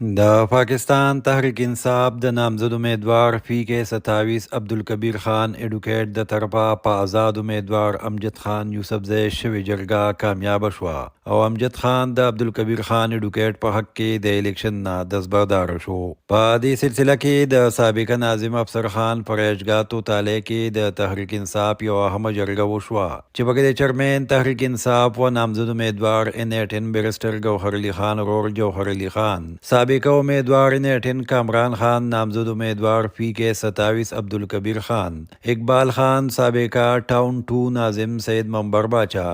د پاکستان تحریک انصاف د نامزد امیدوار پی کے 27 عبدالکبیر خان ایډوکیټ د طرفه په آزاد امیدوار امجد خان یوسفزی شوې جرګه کامیابه شوه او امجد خان د عبدالکبیر خان ایډوکیټ په حق کې د الیکشن نه دستبردار شو. په دې سلسله کې د سابقه ناظم افسر خان پر اجګاتو تاله کې د تحریک انصاف یو اهمه جرګه وشوه چې پکې د چیرمین تحریک انصاف و نامزد امیدوار ان بیرسټر ګوهر علي خان ورور جوهر علي خان، سابقه امیدوار ان کامران خان، نامزد امیدوار پی کے 27 عبدالکبیر خان، اقبال خان، سابقه ټاون 2 ناظم سید منبر باچا،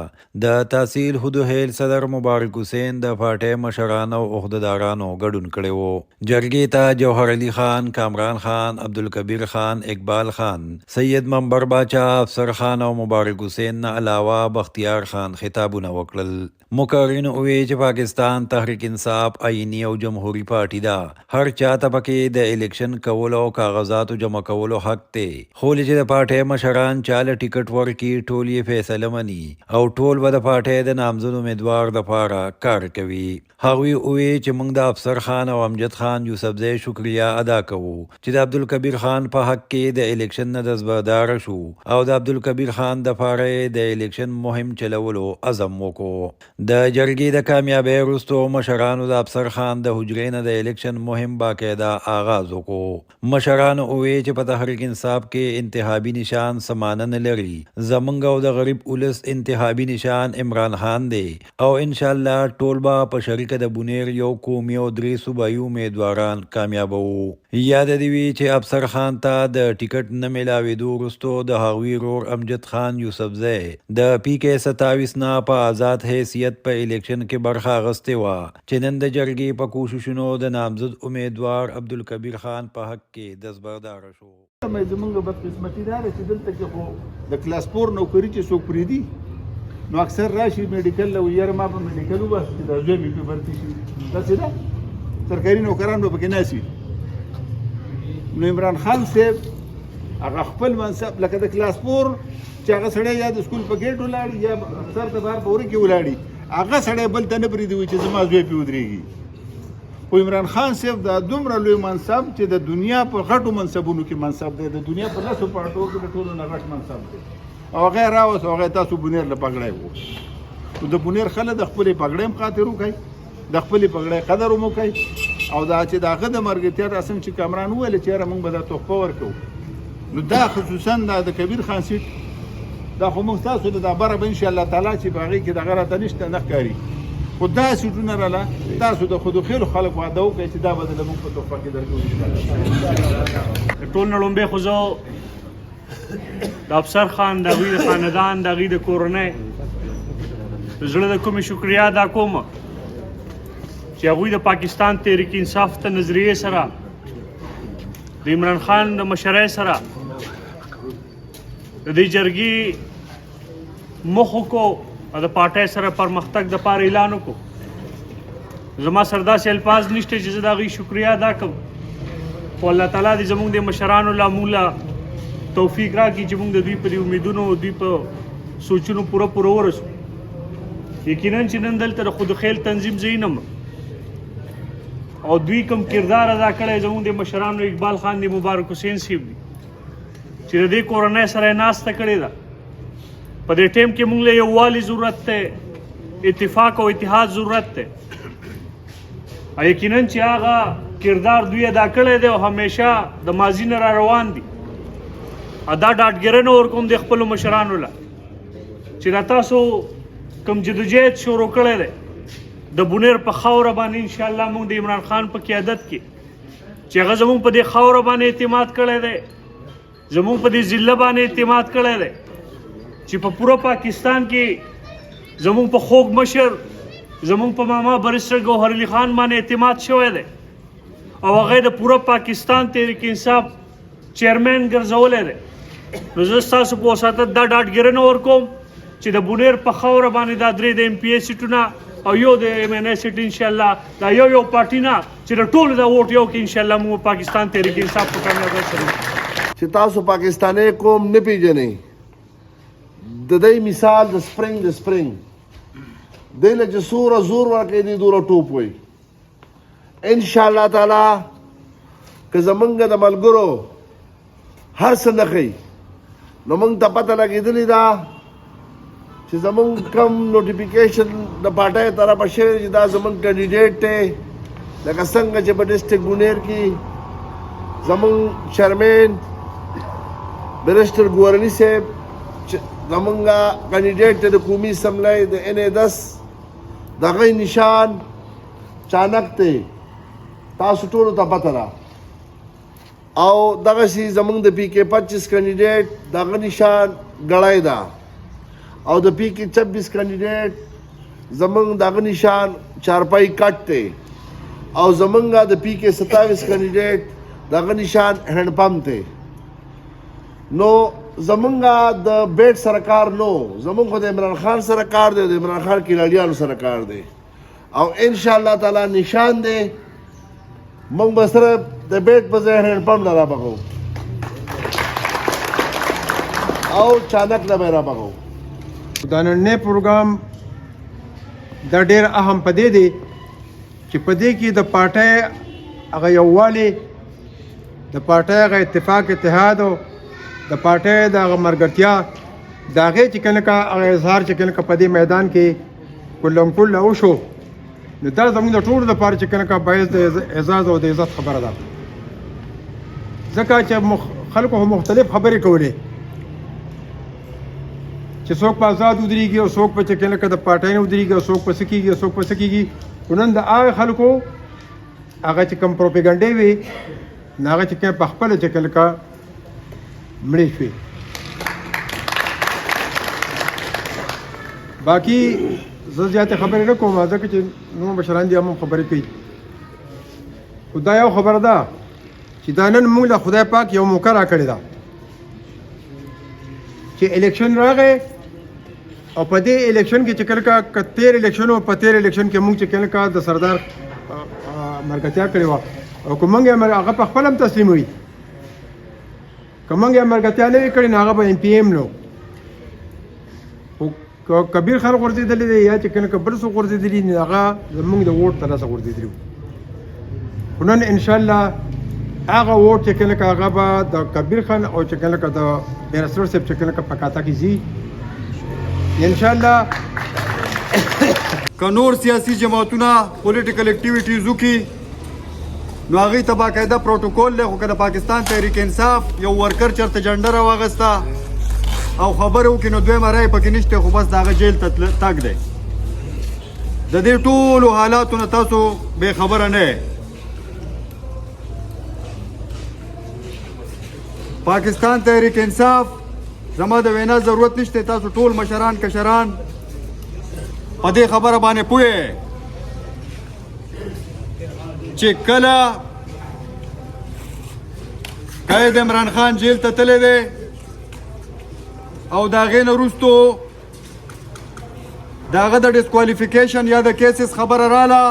د تحصیل هدوهیل صدر مبارک حسین د پارټۍ مشرانو او عہدیدارانو ګډون کړی و. جرګې ته جوهر علي خان، کامران خان، عبدالکبیر خان، اقبال خان، سید منبر باچا، افسر خان او مبارک حسین نه علاوه بختیار خان خطابونه وکړل. مقررین ووی چې پاکستان تحریک انصاف آئینی او جمهوری پارټي ده. هر چاته پکې د الیکشن کولو او کاغذاتو جمع کولو حق دی، خو چې د پارټۍ مشران چاله ټیکټ ورکړي ټول یې فیصله مني او ټول به د پارټۍ د نامزد امیدوار دپاره کار کوي. هغوی ووی چې موږ د افسر خان او امجد خان یوسفزی شکریا ادا کوو چې د عبدالکبیر خان په حق کې د الیکشن نه دستبردار شو او د عبدالکبیر خان دپاره د الیکشن مهم چلولو عزم وکړو. د جرګې د کامیابۍ وروستو مشرانو د افسر خان د حجرې نه د الیکشن مهم باقاعده آغاز وکړو. مشرانو ووی چې په تحریک انصاف کې انتخابي نشان سمانه نه لري، زمونږ او د غریب ولس انتخابي نشان عمران خان دی او انشاءالله ټول به په شریکه د بونیر یو قومي او 3 صوبایي امیدواران کامیابوو. یاد دې وي چې افسر خان ته د ټیکټ نه میلاوېدو وروستو د هغوی ورور امجد خان یوسفزی د پی کې 27 نه په آزاد حیثیت په الیکشن کې برخه اخیستې وه چې نن د جرګې په کوششونو د نامزد امیدوار عبدالکبیر خان په حق کې دستبردار شو. زمونږ بدقسمتي دا ده چې دلته کې خو د کلاس 4 نوکري چې څوک پرېږدي نو اکثر راشي میډیکل له یاره ما په میډیکل وباسي چې دا زوی مې پرې بھرتي شي. داسې ده سرکاري نوکران به پکې ناست وي. نو عمران خان صاحب هغه خپل منصب لکه د کلاس 4 چې هغه سړی یا د سکول په ګیټ ولاړي یا افسر د بهر په وره کې ولاړي، هغه سړی بل ته نه پرېږدي چې زما زوی پرې ودرېږي. خو عمران خان صاحب دا دومره لوی منصب چې د دنیا په غټو منصبونو کې منصب دی، د دنیا په لسو پارټو کې د ټولو نه غټ منصب دی او هغه یې راوست او هغه یې تاسو بونیر له پګړی وو. نو د بونیر خلک د خپلې پګړۍ هم خاطر وکړئ، د خپلې پګړۍ قدر هم وکړئ او دا چې د هغه د مرګتیا رسم چې کامران وویل چې یاره موږ به دا تحفه ورکوو، نو دا خصوصا د کبیر خان سیټ دا خو موږ تاسو د دا بره به انشاءالله تعالی چې په هغې کې دغه راته نشته نه ښکاري، خو دا سیټونه راله تاسو د خودخیلو خلک واده وکړئ چې دا به د موږ په تحفه کې درکوو. ټول نه لومبې خو زه د افسر خان د هغوی د خاندان د هغوی د کورنۍ د زړه د کومې شکریا ادا کوم چې هغوی د پاکستان تحریک انصاف ته نظریې سره د عمران خان د مشرۍ سره د دې جرګې مخ وکړو او د پارټۍ سره پرمختګ دپاره اعلان وکړو. زما سره داسې الفاظ نشته چې زه د هغوی شکریا ادا کړم، خو الله تعالی دې زموږ د مشرانو له موله توفیق راکړي چې موږ د دوی په دې امیدونو او دوی په سوچونو پوره ورسو. یقینا چې نن دلته د خودخیل تنظیم زه ینم او دوی کوم کردار ادا کړی زموږ د مشرانو اقبال خان دی، مبارک حسین صاحب دی چې د دې کورنۍ سره یې ناسته کړې ده. په دې ټیم کې موږ له یووالي ضرورت دی، اتفاق او اتحاد ضرورت دی او یقینا چې هغه کردار دوی ادا کړی دی او همیشه د ماضي نه را روان دي. دا ډاډګیرنه ورکوم د خپلو مشرانو له چې دا تاسو کوم جدوجہد شروع کړی دی د بونیر په خاوره باندې انشاءالله موږ د عمران خان په قیادت کې چې هغه زموږ په دې خاوره باندې اعتماد کړی دی، زموږ په دې ضلع باندې اعتماد کړی دی چې په پوره پاکستان کې زموږ په خوږ مشر زموږ په ماما بریسټر ګوهر علي خان باندې اعتماد شوی دی او هغه د پوره پاکستان تحریک انصاف چیرمین ګرځولی دی. نو زه ستاسو په وساطت دا ډاډګیرنه ورکوم چې د بونیر په خاوره باندې دا 3 د ایم پی ای سیټونه او یو د ایم ان ای سیټ انشاءالله دا یو پارټي نه چې د ټولو دا ووټ یو کې انشاءالله موږ پاکستان تحریک انصاف په کامیابۍ سره چې تاسو پاکستانی قوم نه پیژنئ. د دې مثال د سپرینګ دی له چې څومره زور ورکوي دی دومره ټوپ وایي. ان شاء الله تعالی که زمونږ د ملګرو هر څه نه ښیي نو موږ ته پته لګېدلې ده چې زمونږ کم نوټیفیکیشن د پارټۍ طرفه شوی چې دا زمونږ کینډیډیټ دی لکه څنګه چې په ډسټرکټ بونیر کې زمونږ چیرمین بیرسټر ګورني صاحب زمونږ کینډیډیټ دی د قومي اسمبلی د NA10 د هغه نشان چانک دی تاسو ټولو ته پته ده او دغسې زمونږ د PK 25 کینډیډیټ د هغه نشان ګړی ده او د PK 26 کینډیډیټ زمونږ د هغه نشان چارپای کټ دی او زمونږ د PK 27 کینډیډیټ د هغه نشان هینډ پمپ دی نو زمونږ د بیټ سره کار نو زمونږ خو د عمران خان سره کار دی د عمران خان کلاډیانو سره کار دی او ان شاء الله تعالی نشان دی موږ به صرف د بیټ په ځای هینډ پمپ نه رابغو او چانک نه به رابغو دا نننی پروګرام دا ډېر اهم په دې دی چې په دې کې د پارټۍ هغه یووالی د پارټۍ هغه اتفاق اتحاد او د پارټۍ د هغه ملګرتیا د هغې چې کله که هغه اظهار چې کله که په دې میدان کې کلم کله وشو نو دا زموږ د ټولو لپاره چې کله که باعث د اعزاز او د عزت خبره ده ځکه چې خلکو مختلف خبرې کولې چې څوک په آزاد ودرېږي او څوک په چې کله که د پارټۍ نه ودرېږي او څوک په څه کېږي او څوک په څه کېږي خو نن د هغه خلکو هغه چې کوم پروپیګنډې وي نو هغه چې کوم په خپله چې کله که مړې شوې باقي زه زیاتې خبرې نه کوم ځکه چې نور مشران دي هم خبرې کوي خو دا یو خبره ده چې دا نن موږ له خدای پاک یو موقع راکړې ده چې الیکشن راغی او په دې الیکشن کې چې کله که تیر الیکشن او په تیر الیکشن کې موږ چې کله که د سردار ملګرتیا کړې وه او که موږ یې هغه په خپل هم تسلیم وي که موږ یې ملګرتیا نه وي کړې نو هغه به MPM نو خو کبیر خان غورځېدلی دی یا چې کله که بل څوک غورځېدلي نو هغه زموږ د ووټ ترلاسه غورځېدلي وو خو نن انشاءالله هغه ووټ چې کله که هغه به د کبیر خان او چې کله که د بیرسټر صاحب چې کله که په کاته کې ځي انشاءالله که نور سیاسي جماعتونه پولیټیکل اکټیویټیز وکړي نو هغوی ته باقاعده پروټوکول دی خو که د پاکستان تحریک انصاف یو ورکر چېرته جنډه راواغسته او خبرې وکړي نو دویمه رایې پکې نشته خو بس د هغه جیل ته تګ دی د دې ټولو حالاتو نه تاسو بې خبره نه یې پاکستان تحریک انصاف زما د وینا ضرورت نشته تاسو ټول مشران کشران په دې خبره باندې پوهې چې کله قائد عمران خان جیل ته تللی دی او د هغې نه وروستو د هغه د ډسکوالیفیکیشن یا د کیسز خبره راله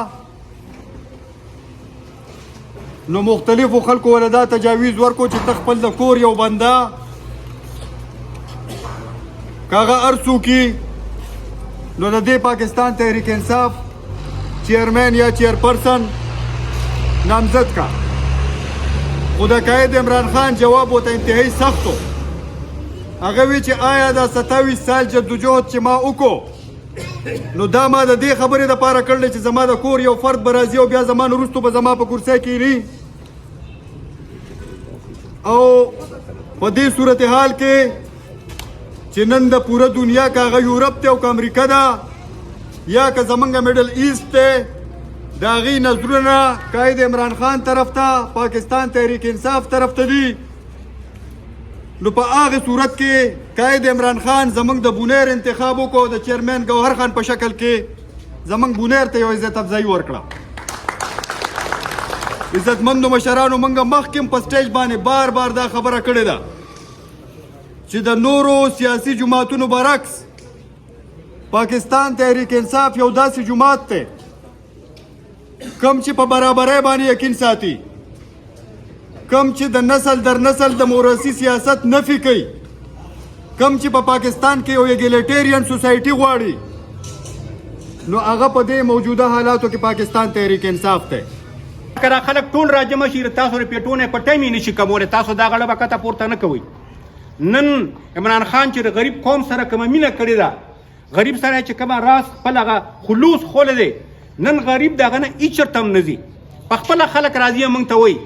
نو مختلفو خلکو ولې دا تجاویز ورکو چې ته خپل د کور یو بنده که هغه هر څوکي نو د دې پاکستان تحریک انصاف چیرمین یا چیرپرسن نامزد کا خو د قائد عمران خان جواب ورته انتهایی سخت و هغه وی چې آیا دا 27 سال جدوجهد چې ما وکړو نو دا ما د دې خبرې دپاره کړلی چې زما د کور یو فرد به راځي او بیا زما نه وروستو به زما په کرسۍ کښېني او په دې صورتحال کې چې نن د پوره دنیا که هغه یورپ دی او که امریکا ده یا که زمونږ میډل ایسټ دی د هغې نظرونه قائد عمران خان طرف ته پاکستان تحریک انصاف طرف ته دي نو په هغې صورت کې قائد عمران خان زمونږ د بونیر انتخاب وکړو د چیرمین ګوهر خان په شکل کې زمونږ بونیر ته یو عزت افزایي ورکړه عزتمندو مشرانو موږ مخکې په سټیج باندې بار بار دا خبره کړې ده چې د نورو سیاسي جماعتونو برعکس پاکستان تحریک انصاف یو داسې جماعت دی کم چې په برابرۍ باندې یقین ساتي کم چې د نسل در نسل د موروثي سیاست نفي کوي کم چې په پاکستان کې یو ایګلیټیرین سوسایټي غواړي نو هغه په دې موجوده حالاتو کې پاکستان تحریک انصاف دی کرا خلک ټول راجمع شي تاسو ریپیټونه په ټایم یې نشي کولی تاسو دا غړه به کته پورته نه کوئ نن عمران خان چې د غریب قوم سره کومه مینه کړې ده غریب سره چې کومه راس خپل هغه خلوص خولی دی نن غریب دغه نه هېڅ چېرته هم نه ځي په خپله خلک راځي موږ ته وایي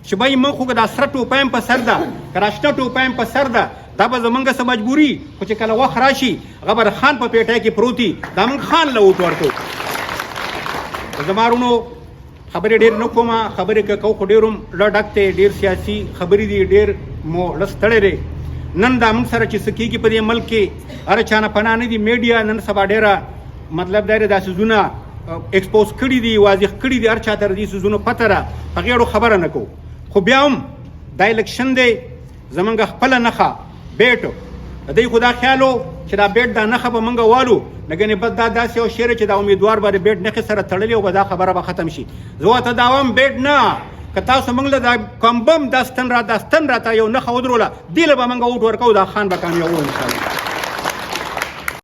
چې بای موږ خو دا سره ټوپۍ هم په سر ده که را شنه ټوپۍ هم په سر ده دا به زمونږ څه مجبوري خو چې کله وخت راشي هغه به د خان په پیټۍ کې پروت وي دا موږ خان له ووټ ورکوو زما وروڼو خبرې ډېر نه کومه خبرې که کوو خو ډېر هم له ډک دی ډېر سیاسي خبرې دي ډېر مو له ستړی دی نن دا موږ سره چې څه کېږي په دې ملک کې هر چا نه پناه نه دي میډیا نن سبا ډېره مطلب دا دی دا څیزونه ایکسپوز کړي دي واضح کړي دي هر چا ته د دې څیزونو پته ده هغې اړو خبره نه کوو خو بیا هم دا الیکشن دی زمونږ خپله نښه بیټ د دوی خو دا خیال و چې دا بیټ دا نښه به موږ والو لګنې بس دا داسې یو شعر چې دا امیدوار به د بیټ نښې سره تړلې او به دا خبره به ختم شي زه ورته دا وایم بیټ نه که تاسو موږ له دا کوم بم دا ستن راته یو نښه ودروله دې له به موږ ووټ ورکوو دا خان به کامیابو انشاءالله